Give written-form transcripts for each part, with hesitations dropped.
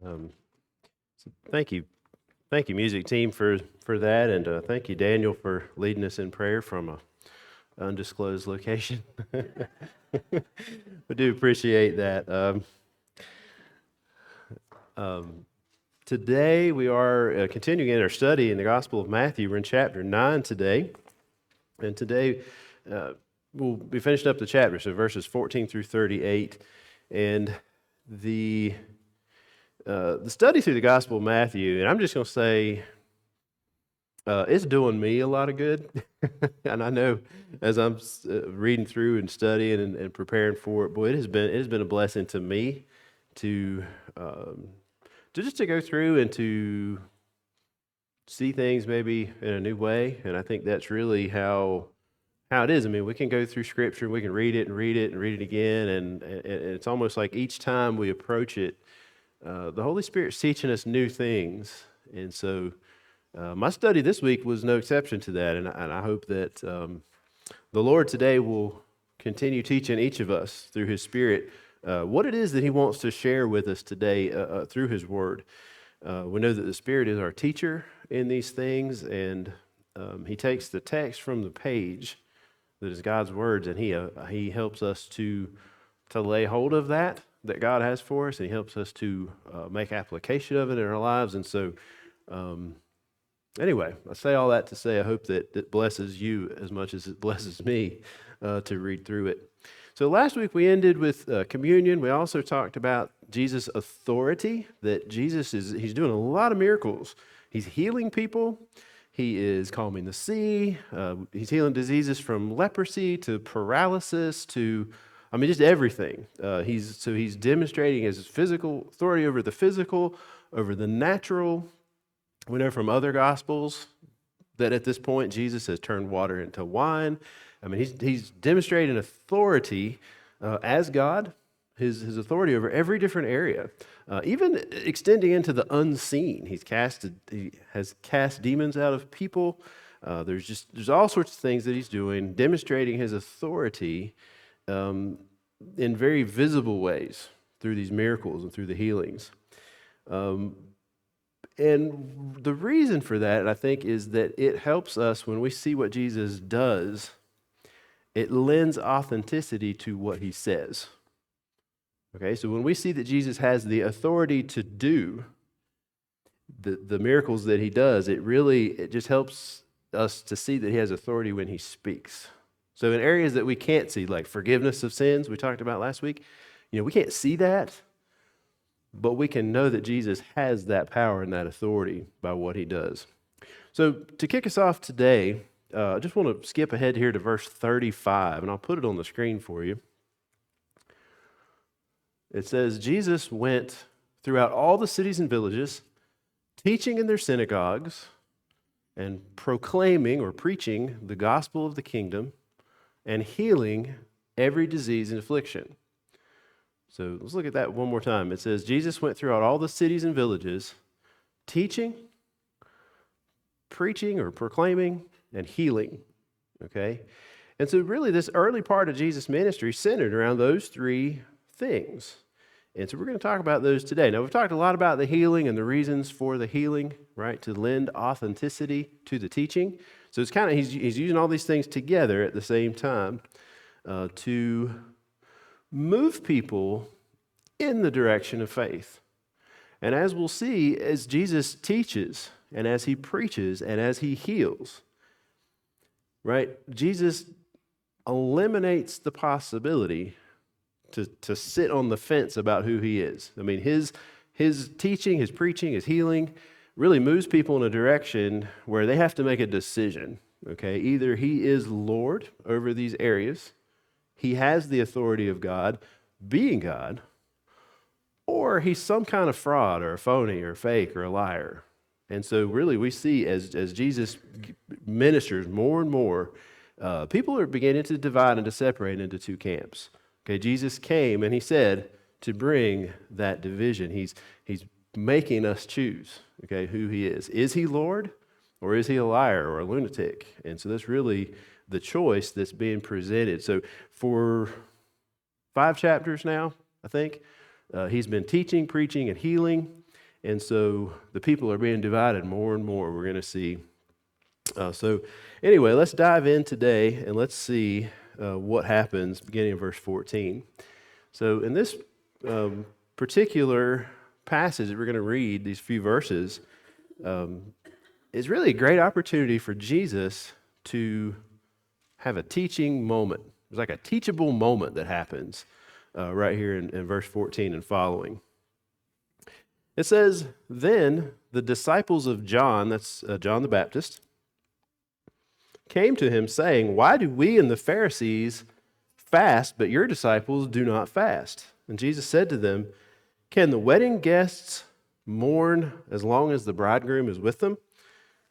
Um, thank you, music team, for that, and thank you, Daniel, for leading us in prayer from a undisclosed location. We do appreciate that. Um, Today we are continuing in our study in the Gospel of Matthew. We're in chapter 9 today, and today uh, we'll be finishing up the chapter, so verses 14 through 38, and the study through the Gospel of Matthew, and I'm just going to say it's doing me a lot of good. And I know as I'm reading through and studying and preparing for it, boy, it has been a blessing to me to just to go through and to see things maybe in a new way. And I think that's really how it is. I mean, we can go through Scripture, we can read it and read it and read it again, and it's almost like each time we approach it, the Holy Spirit's teaching us new things. And so my study this week was no exception to that, and I hope that the Lord today will continue teaching each of us through His Spirit what it is that He wants to share with us today through His Word. We know that the Spirit is our teacher in these things, and He takes the text from the page that is God's words, and He helps us to lay hold of that God has for us, and He helps us to make application of it in our lives. And so, anyway, I say all that to say I hope that it blesses you as much as it blesses me to read through it. So last week we ended with communion. We also talked about Jesus' authority, that he's doing a lot of miracles. He's healing people. He is calming the sea. He's healing diseases from leprosy to paralysis to, just everything. He's demonstrating his physical authority over the physical, over the natural. We know from other Gospels that at this point Jesus has turned water into wine. He's demonstrating authority as God, his authority over every different area, even extending into the unseen. He has cast demons out of people. There's all sorts of things that he's doing, demonstrating his authority in very visible ways through these miracles and through the healings. And the reason for that, I think, is that it helps us when we see what Jesus does. It lends authenticity to what he says. Okay, so when we see that Jesus has the authority to do the miracles that he does, it just helps us to see that he has authority when he speaks. So in areas that we can't see, like forgiveness of sins, we talked about last week, we can't see that, but we can know that Jesus has that power and that authority by what he does. So to kick us off today, I just want to skip ahead here to verse 35, and I'll put it on the screen for you. It says, Jesus went throughout all the cities and villages, teaching in their synagogues and proclaiming or preaching the gospel of the kingdom and healing every disease and affliction. So let's look at that one more time. It says, Jesus went throughout all the cities and villages, teaching, preaching or proclaiming, and healing. Okay? And so really this early part of Jesus' ministry centered around those three things. And so we're going to talk about those today. Now, we've talked a lot about the healing and the reasons for the healing, right? To lend authenticity to the teaching. So it's he's using all these things together at the same time to move people in the direction of faith. And as we'll see, as Jesus teaches and as he preaches and as he heals, right, Jesus eliminates the possibility to sit on the fence about who he is. His teaching, his preaching, his healing really moves people in a direction where they have to make a decision. Okay, either he is Lord over these areas, he has the authority of God, being God, or he's some kind of fraud or a phony or a fake or a liar. And so really we see as Jesus ministers more and more, people are beginning to divide and to separate into two camps. Okay, Jesus came and he said to bring that division. He's making us choose, okay, who he is. Is he Lord or is he a liar or a lunatic? And so that's really the choice that's being presented. So for 5 chapters now, I think, he's been teaching, preaching, and healing. And so the people are being divided more and more, we're going to see. So anyway, let's dive in today and let's see what happens beginning in verse 14. So in this particular passage that we're going to read, these few verses, is really a great opportunity for Jesus to have a teaching moment. It's like a teachable moment that happens right here in verse 14 and following. It says, "Then the disciples of John," that's John the Baptist, "came to him saying, 'Why do we and the Pharisees fast, but your disciples do not fast?' And Jesus said to them, 'Can the wedding guests mourn as long as the bridegroom is with them?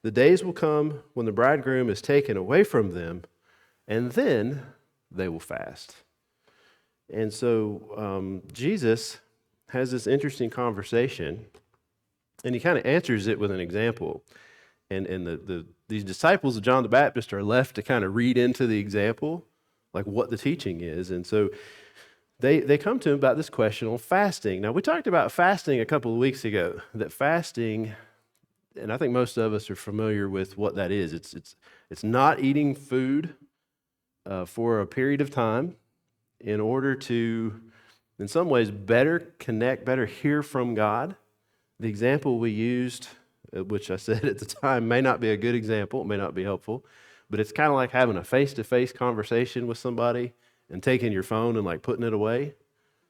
The days will come when the bridegroom is taken away from them, and then they will fast.'" And so Jesus has this interesting conversation, and he kind of answers it with an example. And these disciples of John the Baptist are left to kind of read into the example, like what the teaching is. And so they come to him about this question on fasting. Now, we talked about fasting a couple of weeks ago, that fasting, and I think most of us are familiar with what that is. It's not eating food for a period of time in order to, in some ways, better connect, better hear from God. The example we used, which I said at the time may not be a good example, it may not be helpful, but it's kind of like having a face-to-face conversation with somebody and taking your phone and like putting it away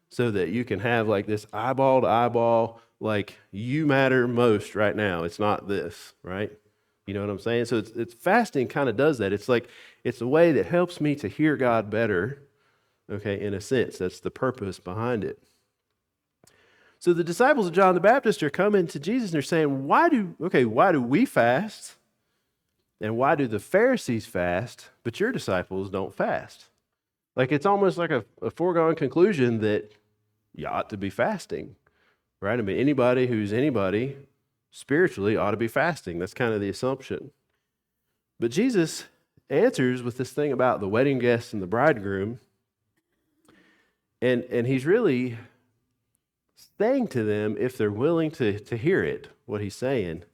so that you can have like this eyeball to eyeball, like you matter most right now. It's not this, right? You know what I'm saying? So it's fasting kind of does that. It's like, it's a way that helps me to hear God better, okay, in a sense. That's the purpose behind it. So the disciples of John the Baptist are coming to Jesus and they're saying, why do we fast? And why do the Pharisees fast, but your disciples don't fast? Like, it's almost like a foregone conclusion that you ought to be fasting, right? I mean, anybody who's anybody spiritually ought to be fasting. That's kind of the assumption. But Jesus answers with this thing about the wedding guests and the bridegroom. And he's really saying to them, if they're willing to hear it, what he's saying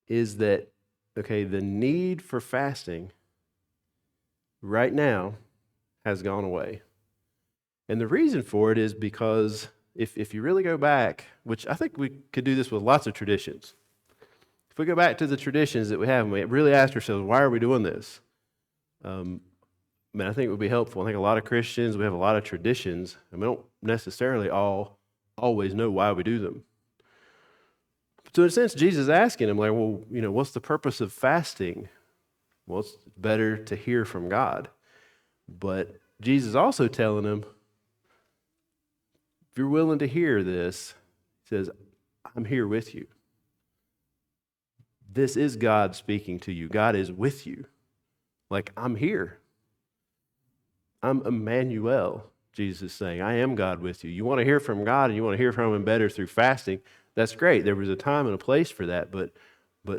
is that, okay, the need for fasting right now has gone away. And the reason for it is because if you really go back, which I think we could do this with lots of traditions. If we go back to the traditions that we have and we really ask ourselves, why are we doing this? I think it would be helpful. I think a lot of Christians, we have a lot of traditions, and we don't necessarily always know why we do them. So in a sense, Jesus is asking him, like, well, what's the purpose of fasting? Well, it's better to hear from God. But Jesus is also telling him, if you're willing to hear this, he says, I'm here with you. This is God speaking to you. God is with you. Like, I'm here. I'm Emmanuel, Jesus is saying. I am God with you. You want to hear from God and you want to hear from him better through fasting. That's great. There was a time and a place for that. But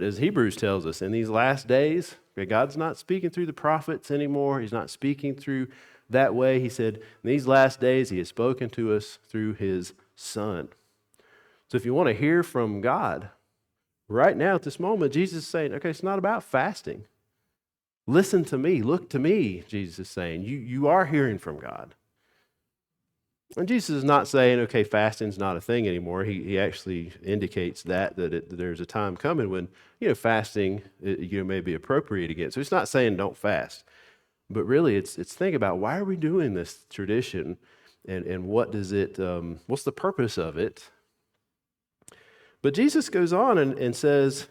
as Hebrews tells us, in these last days, God's not speaking through the prophets anymore. He's not speaking through that way. He said, in these last days, he has spoken to us through his Son. So if you want to hear from God, right now at this moment, Jesus is saying, okay, it's not about fasting. Listen to me, look to me, Jesus is saying. You are hearing from God. And Jesus is not saying, okay, fasting's not a thing anymore. He actually indicates that there's a time coming when, fasting may be appropriate again. So he's not saying don't fast. But really, it's think about, why are we doing this tradition, and what does it, what's the purpose of it? But Jesus goes on and says,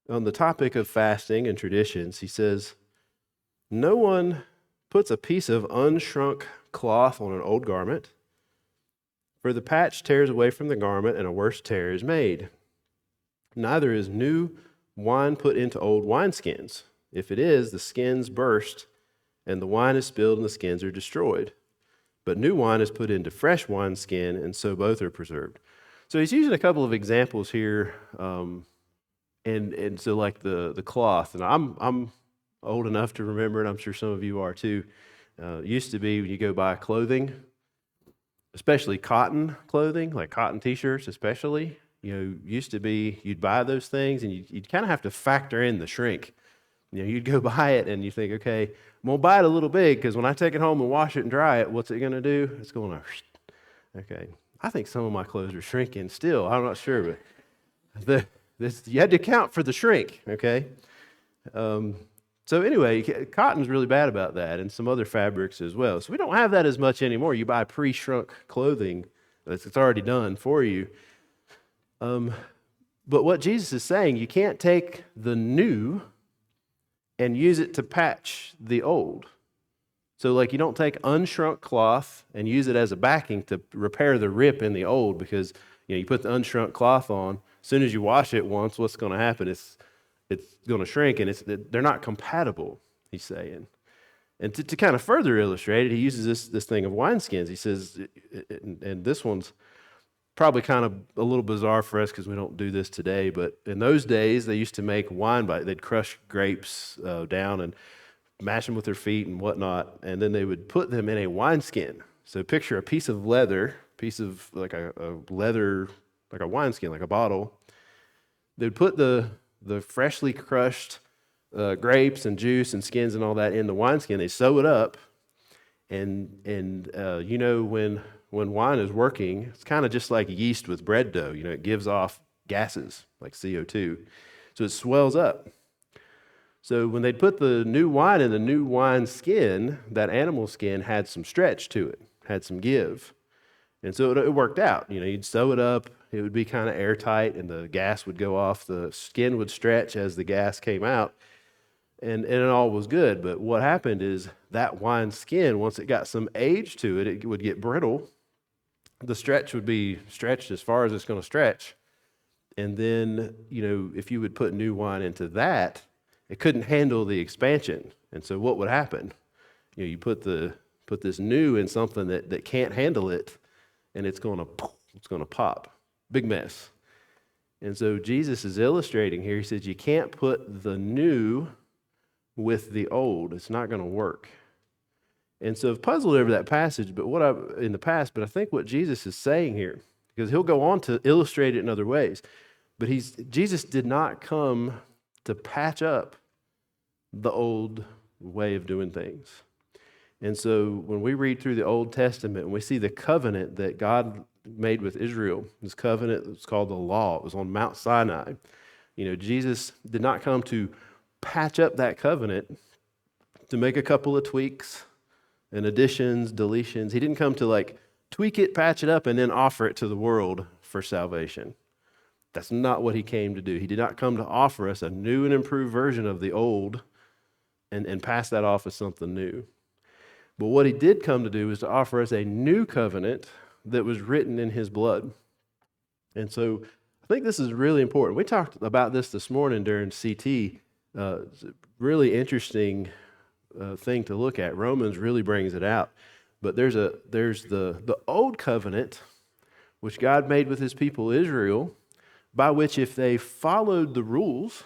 on the topic of fasting and traditions, he says, no one puts a piece of unshrunk cloth on an old garment, for the patch tears away from the garment and a worse tear is made. Neither is new wine put into old wineskins. If it is, the skins burst and the wine is spilled and the skins are destroyed. But new wine is put into fresh wineskin, and so both are preserved. So he's using a couple of examples here, and so like the cloth, and I'm old enough to remember it. I'm sure some of you are too. It used to be when you go buy clothing, especially cotton clothing, like cotton t-shirts especially, used to be you'd buy those things and you'd kind of have to factor in the shrink. You'd go buy it and you think, okay, I'm going to buy it a little big because when I take it home and wash it and dry it, what's it going to do? It's going to, okay. I think some of my clothes are shrinking still. I'm not sure, but you had to account for the shrink, okay? So anyway, cotton's really bad about that, and some other fabrics as well. So we don't have that as much anymore. You buy pre-shrunk clothing it's already done for you. But what Jesus is saying, you can't take the new and use it to patch the old. So like you don't take unshrunk cloth and use it as a backing to repair the rip in the old, because you put the unshrunk cloth on, as soon as you wash it once, what's going to happen? It's going to shrink, and they're not compatible, he's saying. And to kind of further illustrate it, he uses this thing of wineskins. He says, and this one's probably kind of a little bizarre for us because we don't do this today, but in those days, they used to make wine they'd crush grapes down and mash them with their feet and whatnot, and then they would put them in a wineskin. So picture a piece of leather, like a leather, like a wineskin, like a bottle. They'd put the freshly crushed grapes and juice and skins and all that in the wineskin. They sew it up, and when wine is working, it's kind of just like yeast with bread dough. It gives off gases like CO2, so it swells up. So when they'd put the new wine in the new wine skin, that animal skin had some stretch to it, had some give. And so it worked out. You'd sew it up, it would be kind of airtight, and the gas would go off. The skin would stretch as the gas came out, and it all was good. But what happened is that wine skin, once it got some age to it, it would get brittle. The stretch would be stretched as far as it's going to stretch. And then, if you would put new wine into that, it couldn't handle the expansion. And so what would happen? You put this new in something that can't handle it, and it's going to pop. Big mess. And so Jesus is illustrating here. He says you can't put the new with the old. It's not going to work. And so I've puzzled over that passage, but I think what Jesus is saying here, because he'll go on to illustrate it in other ways, but Jesus did not come to patch up the old way of doing things. And so when we read through the Old Testament and we see the covenant that God made with Israel, this covenant was called the law. It was on Mount Sinai. Jesus did not come to patch up that covenant, to make a couple of tweaks and additions, deletions. He didn't come to tweak it, patch it up, and then offer it to the world for salvation. That's not what he came to do. He did not come to offer us a new and improved version of the old and pass that off as something new. But what he did come to do is to offer us a new covenant that was written in his blood. And so I think this is really important. We talked about this morning during CT. It's a really interesting thing to look at. Romans really brings it out. But there's the old covenant, which God made with his people Israel, by which if they followed the rules,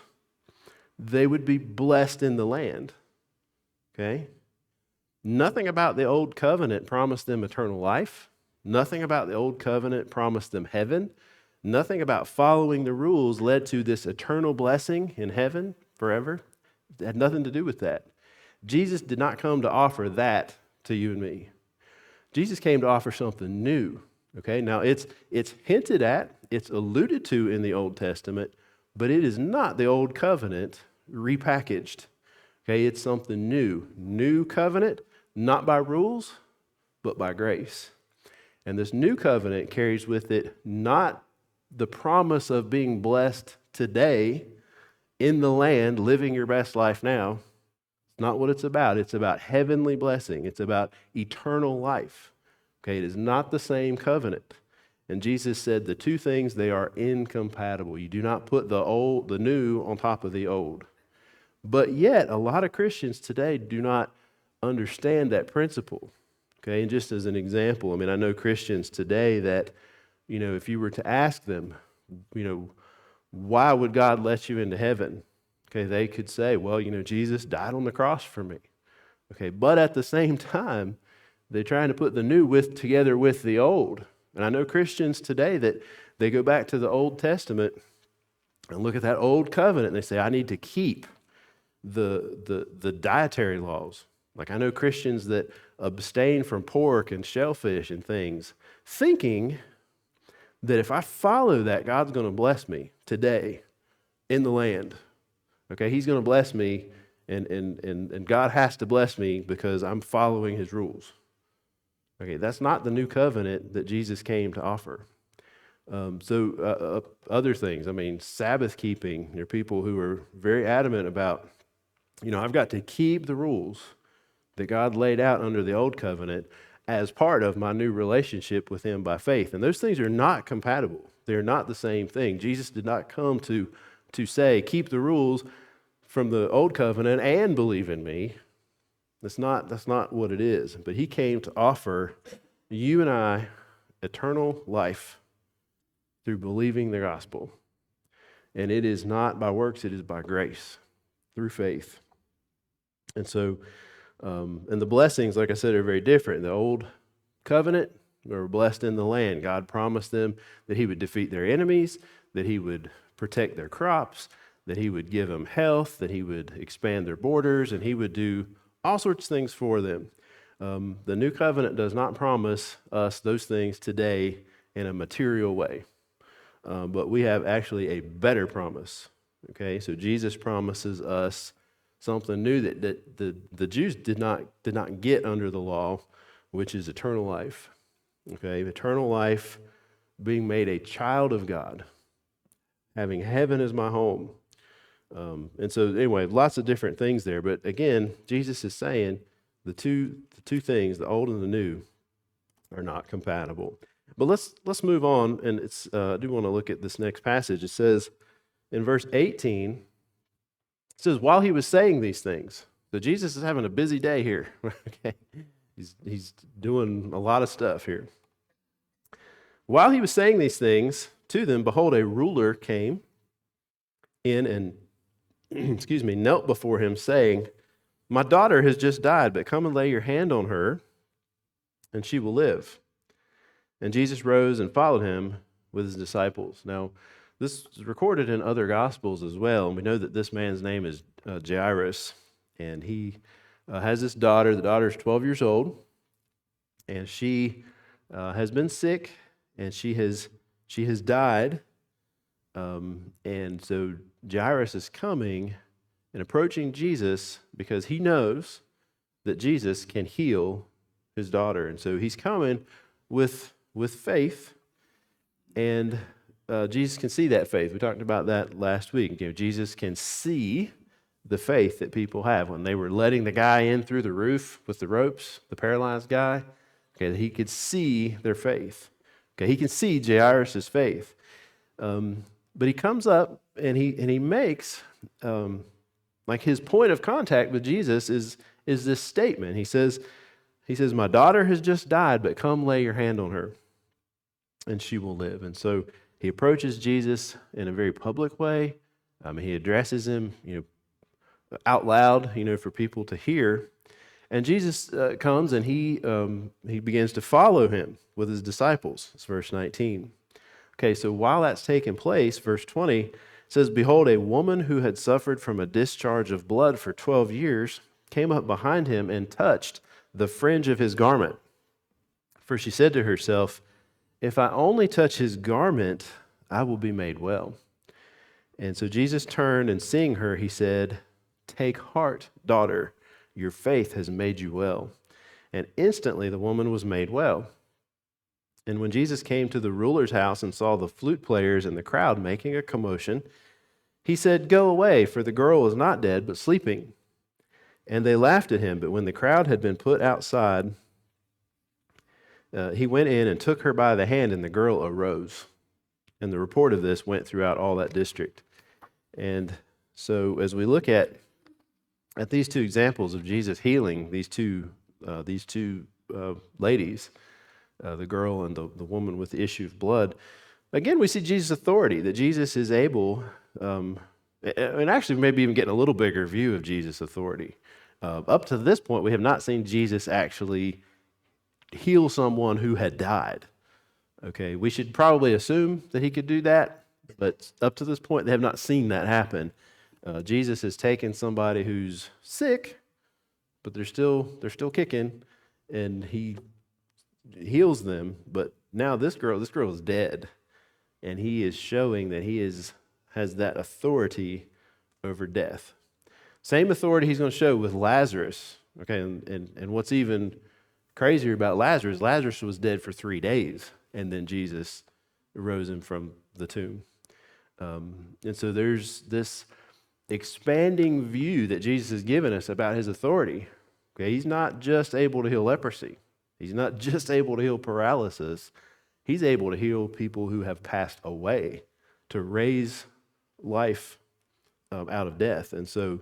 they would be blessed in the land. Okay? Nothing about the old covenant promised them eternal life. Nothing about the old covenant promised them heaven. Nothing about following the rules led to this eternal blessing in heaven forever. It had nothing to do with that. Jesus did not come to offer that to you and me. Jesus came to offer something new. Okay? Now it's hinted at, it's alluded to in the Old Testament, but it is not the old covenant repackaged. Okay? It's something new. New covenant, not by rules, but by grace. And this new covenant carries with it not the promise of being blessed today in the land, living your best life now. It's not what it's about. It's about heavenly blessing. It's about eternal life. Okay, it is not the same covenant. And Jesus said the two things, they are incompatible. You do not put the new on top of the old. But yet, a lot of Christians today do not understand that principle. Okay, and just as an example, I know Christians today that, if you were to ask them, why would God let you into heaven? Okay, they could say, well, Jesus died on the cross for me. Okay, but at the same time, they're trying to put the new together with the old. And I know Christians today that they go back to the Old Testament and look at that old covenant, and they say, I need to keep the dietary laws. Like I know Christians that abstain from pork and shellfish and things, thinking that if I follow that, God's going to bless me today in the land. Okay, he's going to bless me, and God has to bless me because I'm following his rules. Okay, that's not the new covenant that Jesus came to offer. Other things, I mean, Sabbath keeping, there are people who are very adamant about, I've got to keep the rules that God laid out under the old covenant as part of my new relationship with him by faith. And those things are not compatible. They're not the same thing. Jesus did not come to say, keep the rules from the old covenant and believe in me. That's not what it is. But he came to offer you and I eternal life through believing the gospel. And it is not by works, it is by grace, through faith. And so, and the blessings, like I said, are very different. The old covenant, they were blessed in the land. God promised them that he would defeat their enemies, that he would protect their crops, that he would give them health, that he would expand their borders, and he would do all sorts of things for them. The new covenant does not promise us those things today in a material way, but we have actually a better promise. Okay, so Jesus promises us something new that the Jews did not get under the law, which is eternal life. Okay, eternal life, being made a child of God, having heaven as my home. And so anyway, lots of different things there. But again, Jesus is saying the two things, the old and the new, are not compatible. But let's move on, and I do want to look at this next passage. It says in verse 18, it says, while he was saying these things, so Jesus is having a busy day here. Okay, he's doing a lot of stuff here. While he was saying these things to them, behold, a ruler came in and knelt before him, saying, my daughter has just died, but come and lay your hand on her, and she will live. And Jesus rose and followed him with his disciples. Now, this is recorded in other Gospels as well, and we know that this man's name is Jairus, and he has this daughter. The daughter is 12 years old, and she has been sick, and she has died. And so Jairus is coming and approaching Jesus because he knows that Jesus can heal his daughter. And so he's coming with faith, and Jesus can see that faith. We talked about that last week. Jesus can see the faith that people have. When they were letting the guy in through the roof with the ropes, the paralyzed guy, okay, he could see their faith. Okay, he can see Jairus' faith. But he comes up and he makes like his point of contact with Jesus is this statement. He says, my daughter has just died, but come lay your hand on her, and she will live. And so he approaches Jesus in a very public way. He addresses him, out loud, for people to hear. And Jesus comes and he begins to follow him with his disciples. It's verse 19. Okay, so while that's taking place, verse 20 says, behold, a woman who had suffered from a discharge of blood for 12 years came up behind him and touched the fringe of his garment. For she said to herself, if I only touch his garment, I will be made well. And so Jesus turned, and seeing her, he said, take heart, daughter, your faith has made you well. And instantly the woman was made well. And when Jesus came to the ruler's house and saw the flute players and the crowd making a commotion, he said, go away, for the girl is not dead, but sleeping. And they laughed at him. But when the crowd had been put outside, he went in and took her by the hand, and the girl arose. And the report of this went throughout all that district. And so as we look at these two examples of Jesus healing these two ladies, the girl and the woman with the issue of blood, again, we see Jesus' authority, that Jesus is able, and actually maybe even getting a little bigger view of Jesus' authority. Up to this point, we have not seen Jesus actually heal someone who had died. Okay, we should probably assume that he could do that, but up to this point, they have not seen that happen. Jesus has taken somebody who's sick, but they're still kicking, and he heals them. But now this girl is dead, and he is showing that has that authority over death. Same authority he's going to show with Lazarus. Okay, and what's even crazier about Lazarus was dead for 3 days, and then Jesus rose him from the tomb. And so there's this expanding view that Jesus has given us about his authority. Okay, he's not just able to heal leprosy. He's not just able to heal paralysis. He's able to heal people who have passed away, to raise life out of death. And so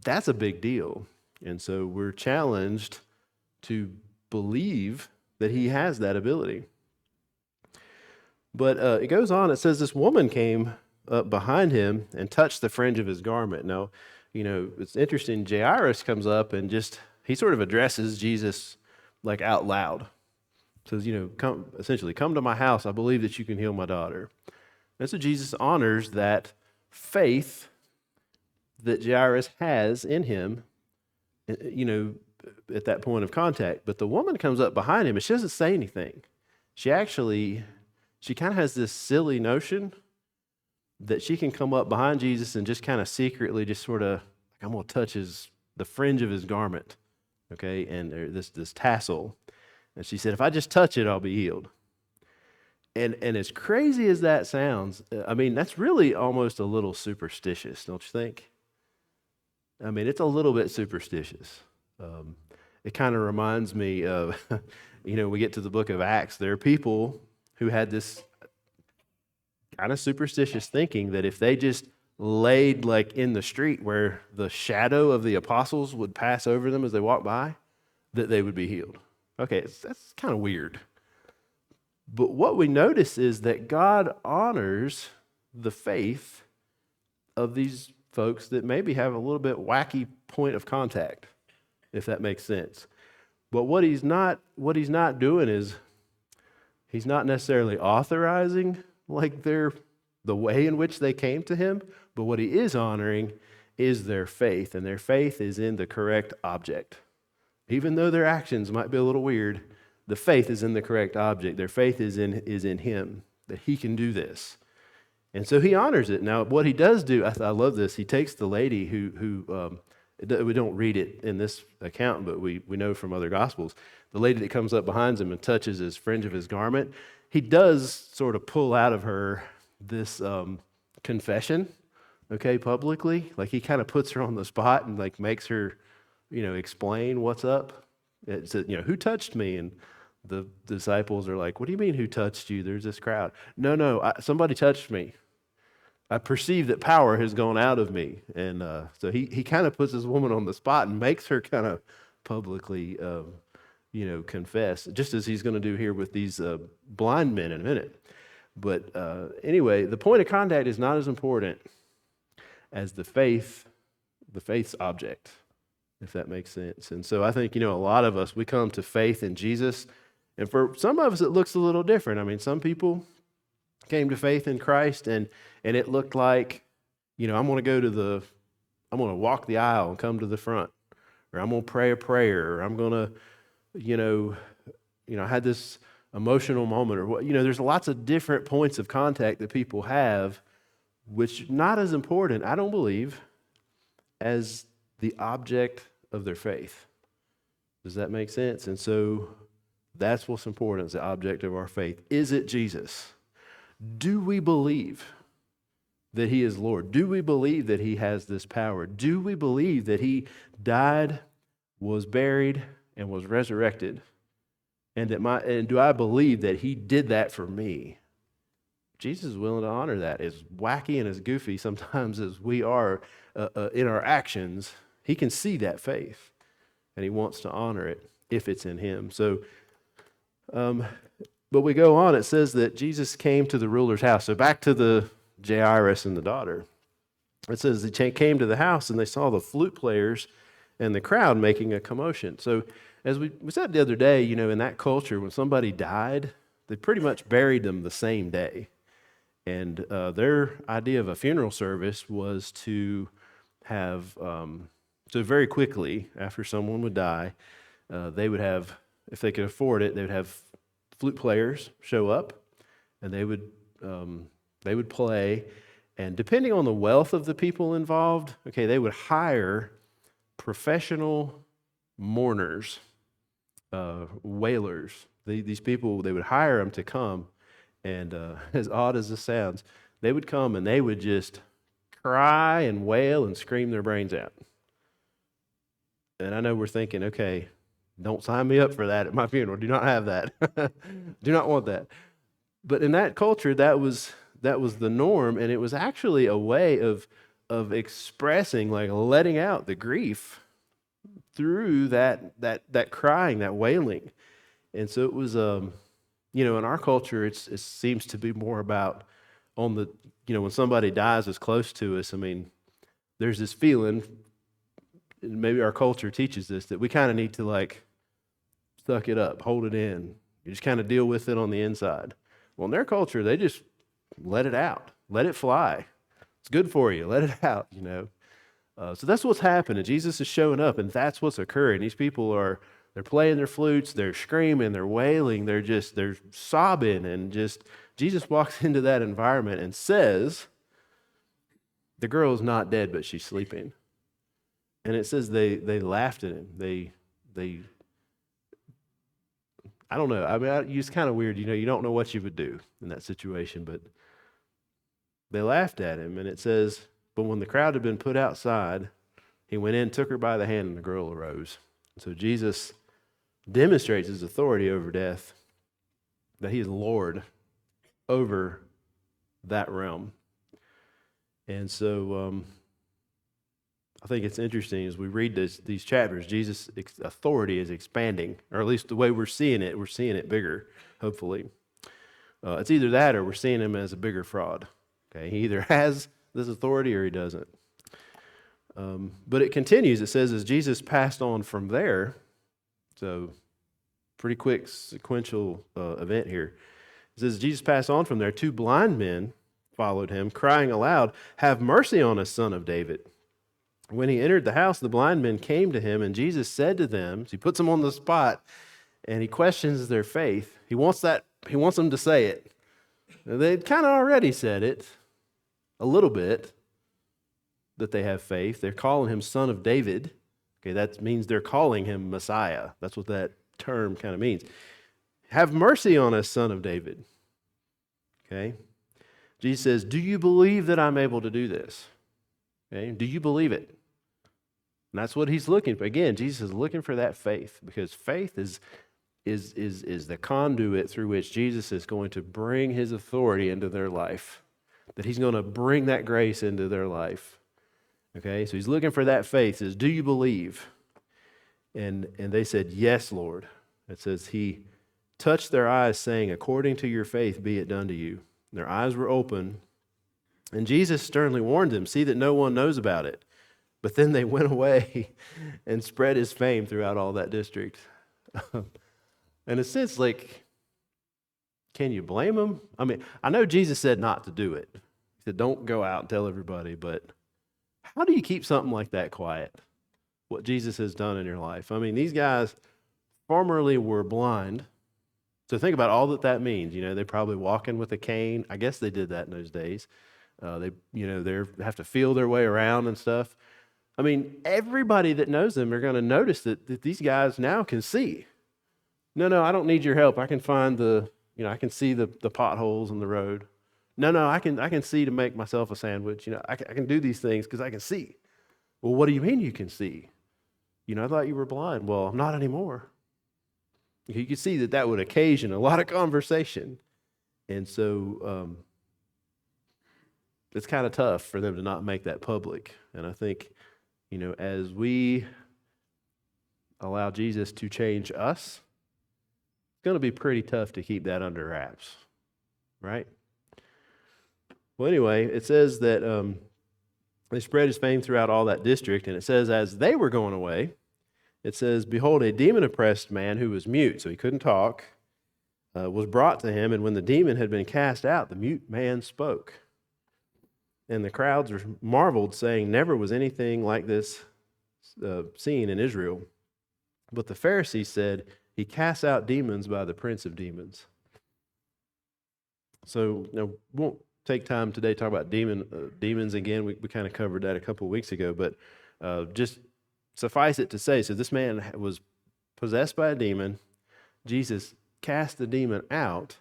that's a big deal. And so we're challenged to believe that he has that ability. But it goes on, it says this woman came up behind him and touched the fringe of his garment. Now, it's interesting, Jairus comes up and he sort of addresses Jesus like out loud. Says, come to my house. I believe that you can heal my daughter. And so Jesus honors that faith that Jairus has in him, at that point of contact. But the woman comes up behind him and she doesn't say anything. She kind of has this silly notion that she can come up behind Jesus and just kind of secretly just sort of, I'm going to touch the fringe of his garment, okay, and this tassel. And she said, if I just touch it, I'll be healed. And as crazy as that sounds, that's really almost a little superstitious, don't you think? It's a little bit superstitious. It kind of reminds me of, we get to the book of Acts, there are people who had this kind of superstitious thinking that if they just laid like in the street where the shadow of the apostles would pass over them as they walked by, that they would be healed. Okay, that's kind of weird. But what we notice is that God honors the faith of these folks that maybe have a little bit wacky point of contact, if that makes sense. But what he's not doing is he's not necessarily authorizing like the way in which they came to him, but what he is honoring is their faith, and their faith is in the correct object. Even though their actions might be a little weird, the faith is in the correct object. Their faith is in him, that he can do this. And so he honors it. Now, what he does do, I love this, he takes the lady who we don't read it in this account, but we know from other Gospels, the lady that comes up behind him and touches his fringe of his garment, he does sort of pull out of her this confession, okay, publicly. Like he kind of puts her on the spot and like makes her, explain what's up. It says, who touched me? And the disciples are like, what do you mean who touched you? There's this crowd. No, somebody touched me. I perceive that power has gone out of me. And so he kind of puts this woman on the spot and makes her kind of publicly, confess, just as he's going to do here with these blind men in a minute. But anyway, the point of contact is not as important as the faith's object, if that makes sense. And so I think, a lot of us, we come to faith in Jesus. And for some of us, it looks a little different. Some people came to faith in Christ and it looked like, I'm going to walk the aisle and come to the front, or I'm going to pray a prayer, or I'm going to, I had this emotional moment, or what, there's lots of different points of contact that people have, which not as important, I don't believe, as the object of their faith. Does that make sense? And so that's what's important, is the object of our faith. Is it Jesus? Do we believe that he is Lord? Do we believe that he has this power? Do we believe that he died, was buried, and was resurrected? And do I believe that he did that for me? Jesus is willing to honor that. As wacky and as goofy sometimes as we are in our actions, he can see that faith, and he wants to honor it if it's in him. So, but we go on. It says that Jesus came to the ruler's house. So back to the Jairus and the daughter. It says he came to the house, and they saw the flute players and the crowd making a commotion. So as we said the other day, in that culture, when somebody died, they pretty much buried them the same day. And their idea of a funeral service was to have, so very quickly after someone would die, they would have, if they could afford it, they would have flute players show up, and they would play. And depending on the wealth of the people involved, okay, they would hire professional mourners, wailers. These people, they would hire them to come, and as odd as this sounds, they would come and they would just cry and wail and scream their brains out. And I know we're thinking, okay, don't sign me up for that at my funeral. Do not have that. Do not want that. But in that culture, that was the norm, and it was actually a way of expressing, like letting out the grief through that crying, that wailing. And so it was, in our culture, it seems to be more about when somebody dies that's close to us. I mean, there's this feeling, maybe our culture teaches this, that we kind of need to like suck it up, hold it in. You just kind of deal with it on the inside. Well, in their culture, they just let it out, let it fly. It's good for you. Let it out, So that's what's happening. Jesus is showing up, and that's what's occurring. These people they're playing their flutes, they're screaming, they're wailing, they're sobbing, and just Jesus walks into that environment and says, the girl is not dead, but she's sleeping. And it says they laughed at him. They I don't know. I mean, it's kind of weird. You don't know what you would do in that situation, but they laughed at him. And it says, but when the crowd had been put outside, he went in, took her by the hand, and the girl arose. So Jesus demonstrates his authority over death, that he is Lord over that realm. And so I think it's interesting as we read these chapters, Jesus' authority is expanding, or at least the way we're seeing it bigger, hopefully. It's either that or we're seeing him as a bigger fraud. Okay, he either has this authority or he doesn't. But it continues. It says, as Jesus passed on from there, so pretty quick sequential event here. It says, Jesus passed on from there, 2 blind men followed him, crying aloud, have mercy on us, Son of David. When he entered the house, the blind men came to him, and Jesus said to them, so he puts them on the spot, and he questions their faith. He wants them to say it. They'd kind of already said it a little bit, that they have faith. They're calling him Son of David. Okay, that means they're calling him Messiah. That's what that term kind of means. Have mercy on us, Son of David. Okay? Jesus says, do you believe that I'm able to do this? Okay? Do you believe it? And that's what he's looking for. Again, Jesus is looking for that faith, because faith is the conduit through which Jesus is going to bring his authority into their life, that he's going to bring that grace into their life. Okay, so he's looking for that faith. He says, do you believe? And they said, yes, Lord. It says he touched their eyes, saying, according to your faith be it done to you. And their eyes were open, and Jesus sternly warned them, see that no one knows about it. But then they went away and spread his fame throughout all that district. In a sense, like, can you blame them? I mean, I know Jesus said not to do it. He said, don't go out and tell everybody, but how do you keep something like that quiet? What Jesus has done in your life. I mean, these guys formerly were blind. So think about all that means. They're probably walking with a cane. I guess they did that in those days. They have to feel their way around and stuff. I mean, everybody that knows them are going to notice that these guys now can see. No, I don't need your help. I can find I can see the potholes in the road. No, I can see to make myself a sandwich. I can do these things because I can see. Well, what do you mean you can see? I thought you were blind. Well, I'm not anymore. You could see that would occasion a lot of conversation. And so it's kind of tough for them to not make that public. And I think, as we allow Jesus to change us, it's going to be pretty tough to keep that under wraps, right? Well, anyway, it says that they spread his fame throughout all that district, and it says as they were going away, it says, behold, a demon-oppressed man who was mute, so he couldn't talk, was brought to him, and when the demon had been cast out, the mute man spoke. And the crowds marveled, saying, "Never was anything like this seen in Israel." But the Pharisees said, "He casts out demons by the prince of demons." So, we won't take time today to talk about demons again. We kind of covered that a couple of weeks ago, but just suffice it to say, so this man was possessed by a demon. Jesus cast the demon out,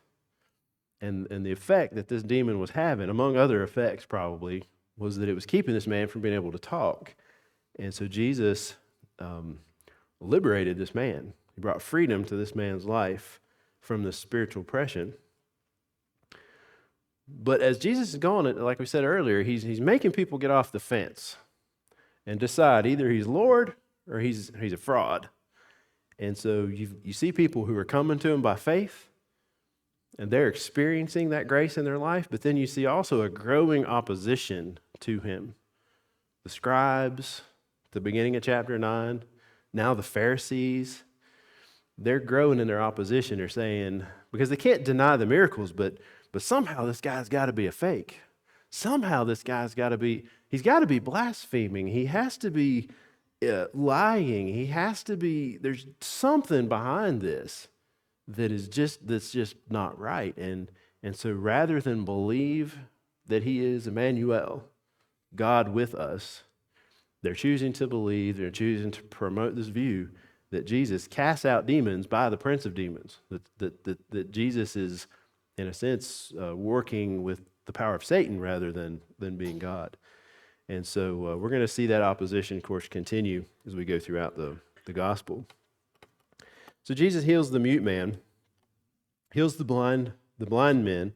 and the effect that this demon was having, among other effects probably, was that it was keeping this man from being able to talk. And so Jesus liberated this man. He brought freedom to this man's life from this spiritual oppression. But as Jesus is going, like we said earlier, he's making people get off the fence and decide either he's Lord or he's a fraud. And so you see people who are coming to him by faith, and they're experiencing that grace in their life, but then you see also a growing opposition to him. The scribes, at the beginning of chapter 9, now the Pharisees, they're growing in their opposition. They're saying, because they can't deny the miracles, but somehow this guy's got to be a fake. Somehow this guy's got to be, he's got to be blaspheming. He has to be lying. He has to be, there's something behind this that's just not right. And so rather than believe that he is Emmanuel, God with us, they're choosing to believe, they're choosing to promote this view that Jesus casts out demons by the prince of demons, that Jesus is, in a sense, working with the power of Satan rather than being God. And so we're going to see that opposition, of course, continue as we go throughout the gospel. So Jesus heals the mute man, heals the blind men,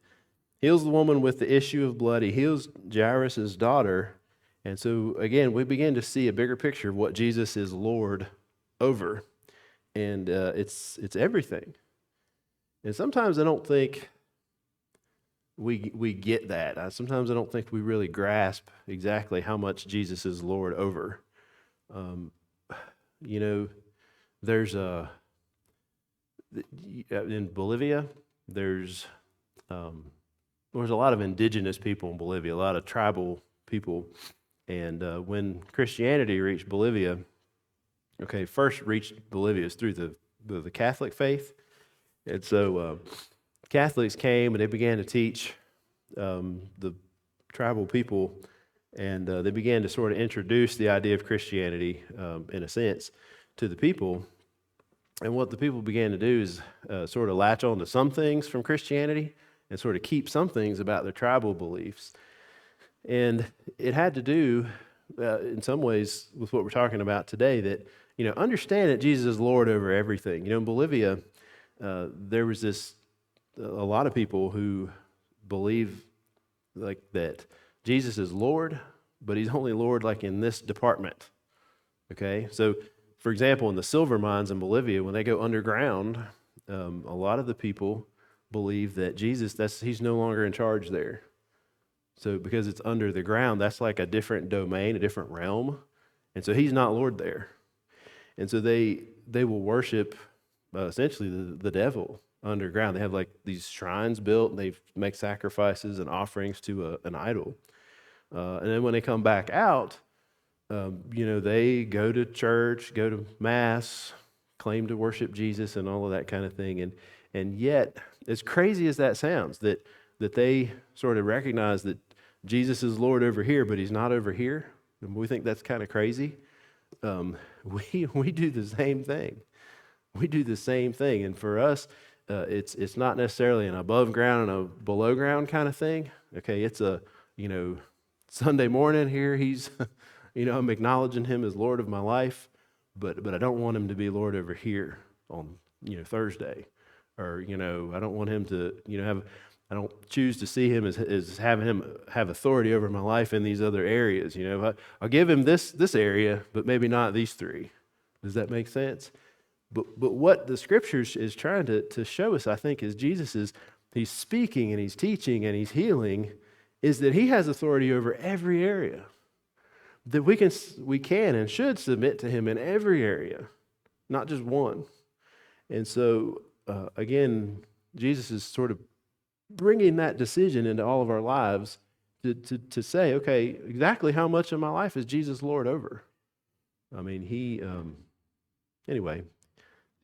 heals the woman with the issue of blood. He heals Jairus' daughter. And so, again, we begin to see a bigger picture of what Jesus is Lord over. And it's everything. And sometimes I don't think we get that. Sometimes I don't think we really grasp exactly how much Jesus is Lord over. There's in Bolivia, there's a lot of indigenous people in Bolivia, a lot of tribal people. And when Christianity reached Bolivia, first reached Bolivia is through the Catholic faith. And so Catholics came and they began to teach the tribal people, and they began to sort of introduce the idea of Christianity, in a sense, to the people. And what the people began to do is sort of latch on to some things from Christianity and sort of keep some things about their tribal beliefs. And it had to do, in some ways, with what we're talking about today, that, understand that Jesus is Lord over everything. In Bolivia, there was a lot of people who believe like that Jesus is Lord, but he's only Lord like in this department. Okay? So, for example, in the silver mines in Bolivia, when they go underground, a lot of the people believe that Jesus, he's no longer in charge there. So because it's under the ground, that's like a different domain, a different realm. And so he's not Lord there. And so they will worship essentially the devil underground. They have like these shrines built, and they make sacrifices and offerings to an idol. And then when they come back out, they go to church, go to mass, claim to worship Jesus and all of that kind of thing. And yet, as crazy as that sounds, that they sort of recognize that Jesus is Lord over here, but he's not over here, and we think that's kind of crazy. We do the same thing. We do the same thing. And for us, it's not necessarily an above ground and a below ground kind of thing. Okay, it's a, Sunday morning here, he's, I'm acknowledging him as Lord of my life, but I don't want him to be Lord over here on, Thursday. Or, I don't want him to, I don't choose to see him as having him have authority over my life in these other areas. I'll give him this area, but maybe not these three. Does that make sense? But what the scriptures is trying to show us, I think, is he's speaking and he's teaching and he's healing, is that he has authority over every area. That we can and should submit to him in every area, not just one. And so, again, Jesus is sort of bringing that decision into all of our lives to say, okay, exactly how much of my life is Jesus Lord over? I mean, anyway,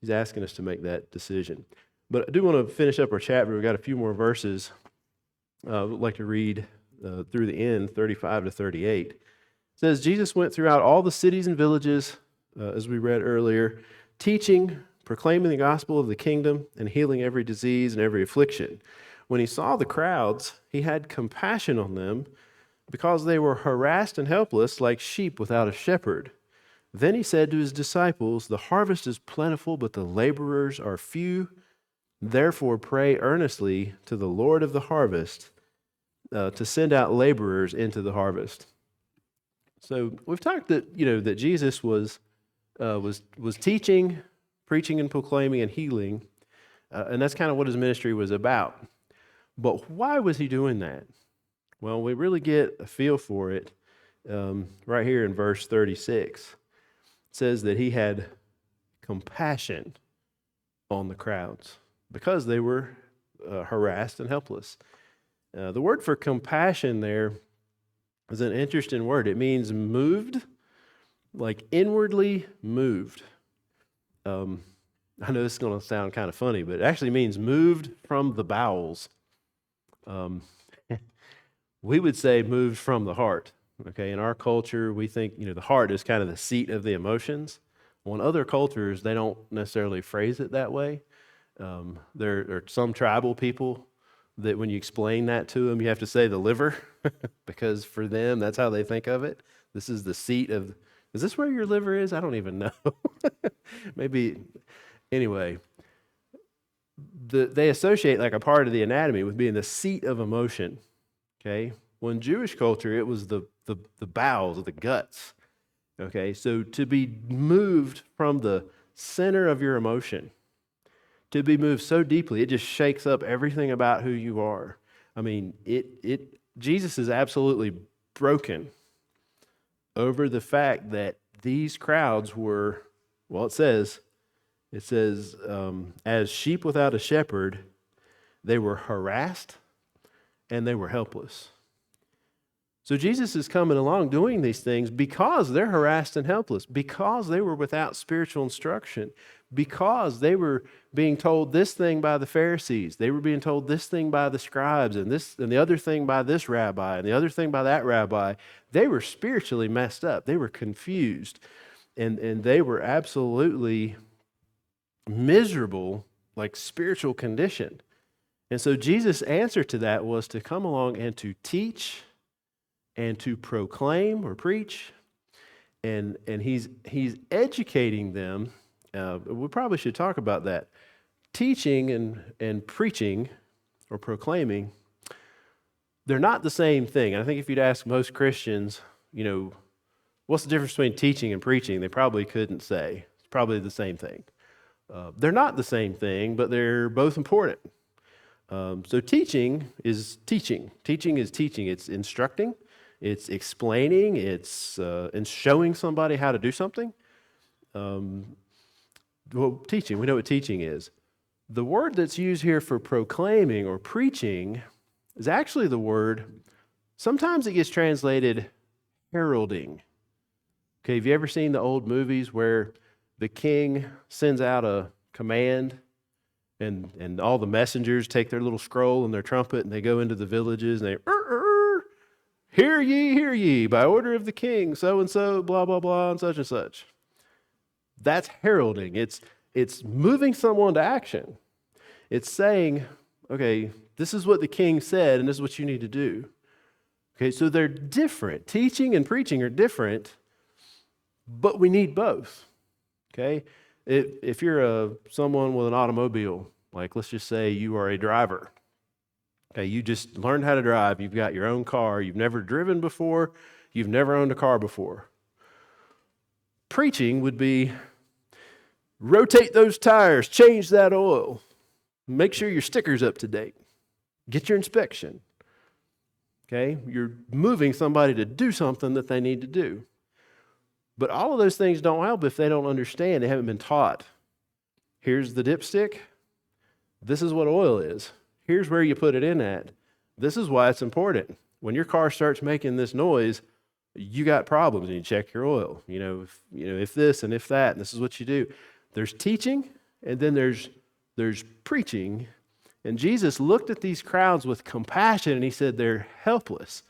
he's asking us to make that decision. But I do want to finish up our chapter. We've got a few more verses I'd like to read through the end, 35 to 38. It says, Jesus went throughout all the cities and villages, as we read earlier, teaching, proclaiming the gospel of the kingdom, and healing every disease and every affliction. When he saw the crowds, he had compassion on them because they were harassed and helpless like sheep without a shepherd. Then he said to his disciples, "The harvest is plentiful, but the laborers are few. Therefore pray earnestly to the Lord of the harvest to send out laborers into the harvest." So we've talked that Jesus was teaching, preaching, and proclaiming and healing, and that's kind of what his ministry was about. But why was he doing that? Well, we really get a feel for it right here in verse 36. It says that he had compassion on the crowds because they were harassed and helpless. The word for compassion there is an interesting word. It means moved, like inwardly moved. I know this is going to sound kind of funny, but it actually means moved from the bowels. We would say moved from the heart. Okay, in our culture, we think the heart is kind of the seat of the emotions. Well, in other cultures, they don't necessarily phrase it that way. There are some tribal people that when you explain that to them, you have to say the liver because for them, that's how they think of it. This is the seat of. Is this where your liver is? I don't even know. Maybe. Anyway, they associate like a part of the anatomy with being the seat of emotion. Okay, well, in Jewish culture, it was the bowels, the guts. Okay, so to be moved from the center of your emotion, to be moved so deeply, it just shakes up everything about who you are. I mean, Jesus is absolutely broken over the fact that these crowds were, well, it says, as sheep without a shepherd, they were harassed and they were helpless. So Jesus is coming along doing these things because they're harassed and helpless, because they were without spiritual instruction, because they were being told this thing by the Pharisees, they were being told this thing by the scribes, and the other thing by this rabbi, and the other thing by that rabbi. They were spiritually messed up. They were confused, and they were absolutely miserable, like spiritual condition. And so Jesus' answer to that was to come along and to teach and to proclaim or preach, and he's educating them. We probably should talk about that. Teaching and preaching or proclaiming, they're not the same thing. And I think if you'd ask most Christians, what's the difference between teaching and preaching, they probably couldn't say. It's probably the same thing. They're not the same thing, but they're both important. So teaching is teaching. Teaching is teaching. It's instructing. It's explaining. It's showing somebody how to do something. Teaching. We know what teaching is. The word that's used here for proclaiming or preaching is actually the word, sometimes it gets translated heralding. Okay, have you ever seen the old movies where the king sends out a command and all the messengers take their little scroll and their trumpet and they go into the villages and they, hear ye, by order of the king, so-and-so, blah, blah, blah, and such. That's heralding. It's moving someone to action. It's saying, okay, this is what the king said and this is what you need to do. Okay, so they're different. Teaching and preaching are different, but we need both. Okay? If you're someone with an automobile, like let's just say you are a driver. Okay, you just learned how to drive. You've got your own car. You've never driven before. You've never owned a car before. Preaching would be rotate those tires, change that oil, make sure your sticker's up to date, get your inspection. Okay, you're moving somebody to do something that they need to do. But all of those things don't help if they don't understand. They haven't been taught. Here's the dipstick. This is what oil is. Here's where you put it in at. This is why it's important. When your car starts making this noise, you got problems and you check your oil. If this and if that, and this is what you do. There's teaching, and then there's preaching. And Jesus looked at these crowds with compassion, and he said, they're helpless.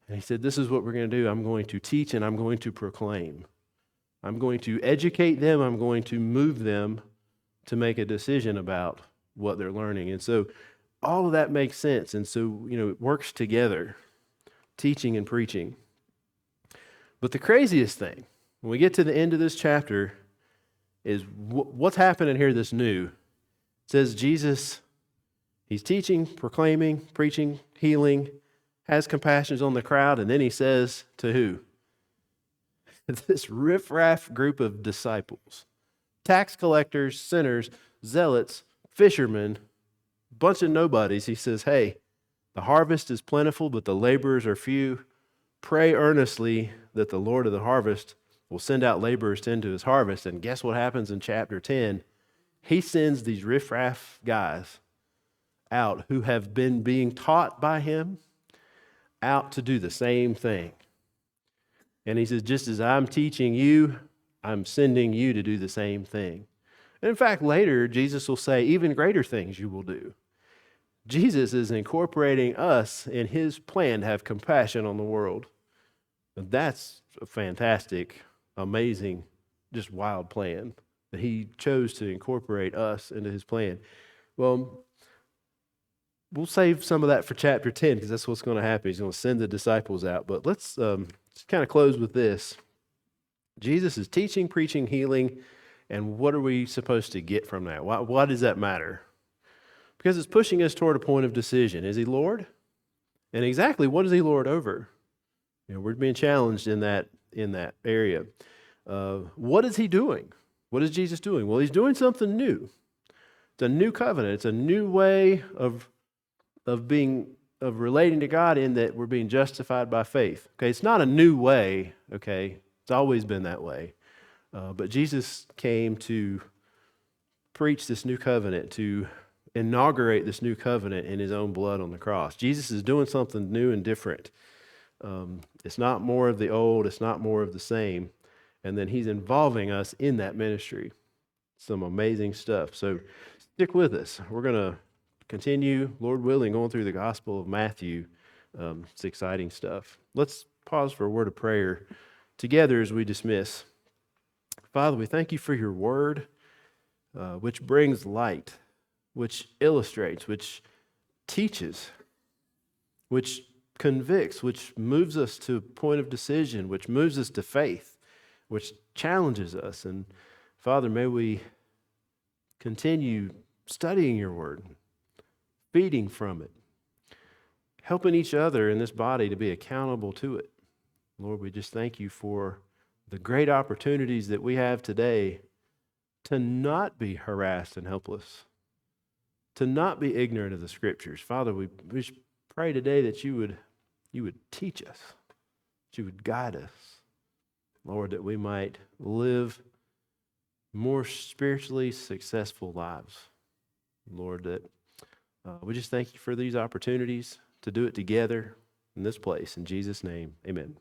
And he said, this is what we're going to do. I'm going to teach and I'm going to proclaim. I'm going to educate them. I'm going to move them to make a decision about what they're learning. And so all of that makes sense. And so, it works together, teaching and preaching. But the craziest thing, when we get to the end of this chapter, is what's happening here that's new. It says Jesus, he's teaching, proclaiming, preaching, healing, has compassion on the crowd, and then he says to who? This riffraff group of disciples, tax collectors, sinners, zealots, fishermen, bunch of nobodies. He says, hey, the harvest is plentiful, but the laborers are few. Pray earnestly that the Lord of the harvest will send out laborers into his harvest. And guess what happens in chapter 10? He sends these riffraff guys out who have been being taught by him out to do the same thing. And he says, just as I'm teaching you, I'm sending you to do the same thing. And in fact, later, Jesus will say, even greater things you will do. Jesus is incorporating us in his plan to have compassion on the world. And that's a fantastic, amazing, just wild plan that he chose to incorporate us into his plan. Well, we'll save some of that for chapter 10 because that's what's going to happen. He's going to send the disciples out. But let's just kind of close with this. Jesus is teaching, preaching, healing, and what are we supposed to get from that? Why does that matter? Because it's pushing us toward a point of decision. Is he Lord? And exactly what is he Lord over? We're being challenged in that area. What is he doing? What is Jesus doing? Well, he's doing something new. It's a new covenant. It's a new way of relating to God in that we're being justified by faith. Okay, it's not a new way. Okay, it's always been that way. But Jesus came to preach this new covenant, to inaugurate this new covenant in his own blood on the cross. Jesus is doing something new and different. It's not more of the old. It's not more of the same. And then he's involving us in that ministry. Some amazing stuff. So stick with us. We're going to continue, Lord willing, going through the Gospel of Matthew. It's exciting stuff. Let's pause for a word of prayer together as we dismiss. Father, we thank you for your word, which brings light, which illustrates, which teaches, which convicts, which moves us to a point of decision, which moves us to faith, which challenges us. And Father, may we continue studying your word, feeding from it, helping each other in this body to be accountable to it. Lord, we just thank you for the great opportunities that we have today to not be harassed and helpless, to not be ignorant of the scriptures. Father, we just pray today that you would teach us, that you would guide us, Lord, that we might live more spiritually successful lives. Lord, that we just thank you for these opportunities to do it together in this place. In Jesus' name, amen.